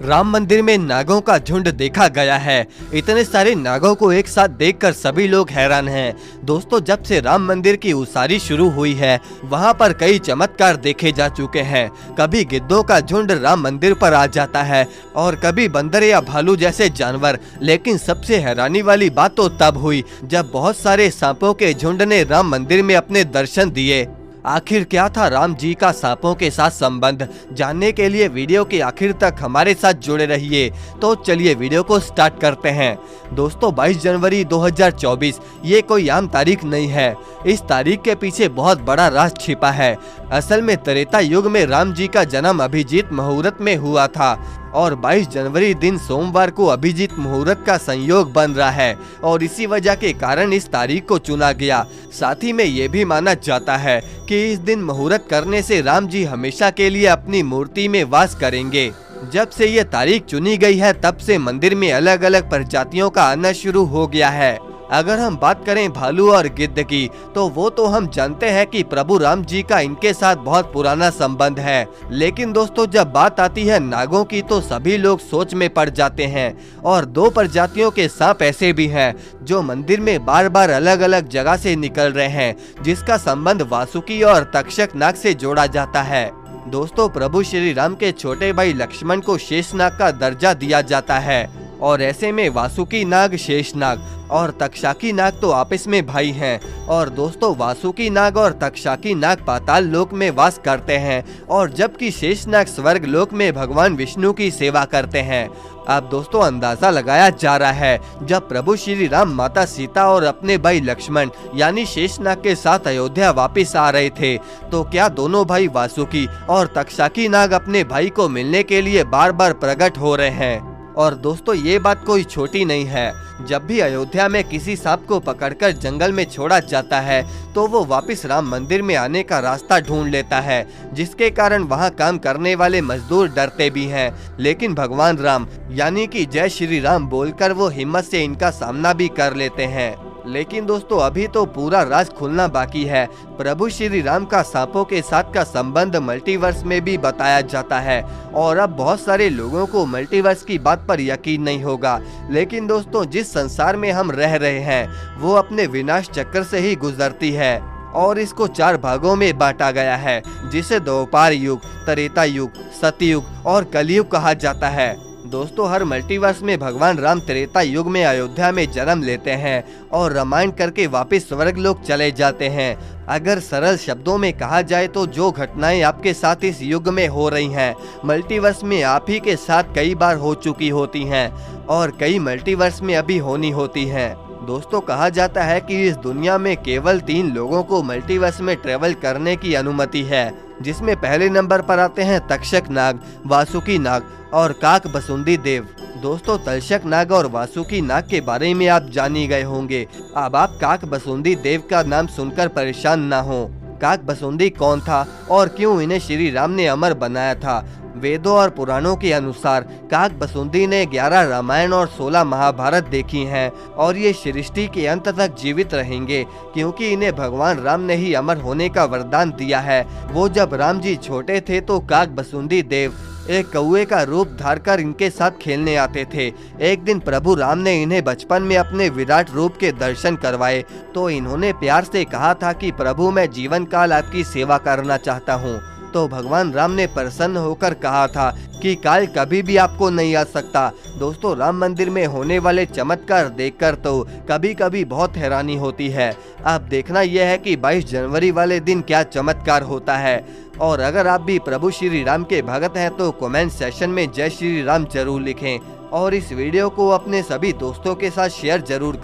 राम मंदिर में नागों का झुंड देखा गया है। इतने सारे नागों को एक साथ देखकर सभी लोग हैरान हैं। दोस्तों, जब से राम मंदिर की उसारी शुरू हुई है, वहां पर कई चमत्कार देखे जा चुके हैं। कभी गिद्धों का झुंड राम मंदिर पर आ जाता है और कभी बंदर या भालू जैसे जानवर। लेकिन सबसे हैरानी वाली बात तो तब हुई जब बहुत सारे सांपों के झुंड ने राम मंदिर में अपने दर्शन दिए। आखिर क्या था राम जी का सांपों के साथ संबंध, जानने के लिए वीडियो के आखिर तक हमारे साथ जुड़े रहिए। तो चलिए वीडियो को स्टार्ट करते हैं। दोस्तों, 22 जनवरी 2024 ये कोई आम तारीख नहीं है। इस तारीख के पीछे बहुत बड़ा राज छिपा है। असल में त्रेता युग में राम जी का जन्म अभिजीत मुहूर्त में हुआ था और 22 जनवरी दिन सोमवार को अभिजीत मुहूर्त का संयोग बन रहा है और इसी वजह के कारण इस तारीख को चुना गया। साथ ही में ये भी माना जाता है कि इस दिन मुहूर्त करने से राम जी हमेशा के लिए अपनी मूर्ति में वास करेंगे। जब से ये तारीख चुनी गई है, तब से मंदिर में अलग अलग प्रजातियों का आना शुरू हो गया है। अगर हम बात करें भालू और गिद्ध की, तो वो तो हम जानते हैं कि प्रभु राम जी का इनके साथ बहुत पुराना संबंध है। लेकिन दोस्तों, जब बात आती है नागों की, तो सभी लोग सोच में पड़ जाते हैं। और दो प्रजातियों के सांप ऐसे भी हैं जो मंदिर में बार बार अलग अलग जगह से निकल रहे हैं, जिसका संबंध वासुकी और तक्षक नाग से जोड़ा जाता है। दोस्तों, प्रभु श्री राम के छोटे भाई लक्ष्मण को शेषनाग का दर्जा दिया जाता है और ऐसे में वासुकी नाग, शेषनाग और तक्षाकी नाग तो आपस में भाई हैं। और दोस्तों, वासुकी नाग और तक्षाकी नाग पाताल लोक में वास करते हैं और जबकि शेषनाग स्वर्ग लोक में भगवान विष्णु की सेवा करते हैं। अब दोस्तों, अंदाजा लगाया जा रहा है जब प्रभु श्री राम, माता सीता और अपने भाई लक्ष्मण यानी शेषनाग के साथ अयोध्या वापस आ रहे थे, तो क्या दोनों भाई वासुकी और तक्षाकी नाग अपने भाई को मिलने के लिए बार बार प्रकट हो रहे हैं। और दोस्तों, ये बात कोई छोटी नहीं है। जब भी अयोध्या में किसी सांप को पकड़कर जंगल में छोड़ा जाता है, तो वो वापस राम मंदिर में आने का रास्ता ढूंढ लेता है, जिसके कारण वहाँ काम करने वाले मजदूर डरते भी हैं। लेकिन भगवान राम यानी कि जय श्री राम बोलकर वो हिम्मत से इनका सामना भी कर लेते हैं। लेकिन दोस्तों, अभी तो पूरा राज खुलना बाकी है। प्रभु श्री राम का सांपों के साथ का संबंध मल्टीवर्स में भी बताया जाता है और अब बहुत सारे लोगों को मल्टीवर्स की बात पर यकीन नहीं होगा। लेकिन दोस्तों, जिस संसार में हम रह रहे हैं, वो अपने विनाश चक्र से ही गुजरती है और इसको 4 भागों में बांटा गया है, जिसे द्वापर युग, त्रेता युग, सतयुग और कलयुग कहा जाता है। दोस्तों, हर मल्टीवर्स में भगवान राम त्रेता युग में अयोध्या में जन्म लेते हैं और रामायण करके वापस स्वर्ग लोक चले जाते हैं। अगर सरल शब्दों में कहा जाए तो जो घटनाएं आपके साथ इस युग में हो रही हैं, मल्टीवर्स में आप ही के साथ कई बार हो चुकी होती हैं और कई मल्टीवर्स में अभी होनी होती हैं। दोस्तों, कहा जाता है कि इस दुनिया में केवल 3 लोगों को मल्टीवर्स में ट्रेवल करने की अनुमति है, जिसमें पहले नंबर पर आते हैं तक्षक नाग, वासुकी नाग और काक बसुंदी देव। दोस्तों, तक्षक नाग और वासुकी नाग के बारे में आप जान ही गए होंगे। अब आप काक बसुंदी देव का नाम सुनकर परेशान ना हो। काक बसुंदी कौन था और क्यों इन्हें श्री राम ने अमर बनाया था? वेदों और पुराणों के अनुसार काक बसुंदी ने 11 रामायण और 16 महाभारत देखी हैं और ये सृष्टि के अंत तक जीवित रहेंगे, क्योंकि इन्हें भगवान राम ने ही अमर होने का वरदान दिया है। वो जब राम जी छोटे थे तो काक बसुंदी देव एक कौवे का रूप धारकर इनके साथ खेलने आते थे। एक दिन प्रभु राम ने इन्हें बचपन में अपने विराट रूप के दर्शन करवाए, तो इन्होंने प्यार से कहा था कि प्रभु, मैं जीवन काल आपकी सेवा करना चाहता हूँ। तो भगवान राम ने प्रसन्न होकर कहा था कि काल कभी भी आपको नहीं आ सकता। दोस्तों, राम मंदिर में होने वाले चमत्कार देखकर तो कभी कभी बहुत हैरानी होती है। अब देखना यह है कि 22 जनवरी वाले दिन क्या चमत्कार होता है। और अगर आप भी प्रभु श्री राम के भक्त हैं, तो कमेंट सेक्शन में जय श्री राम जरूर लिखें और इस वीडियो को अपने सभी दोस्तों के साथ शेयर जरूर करें।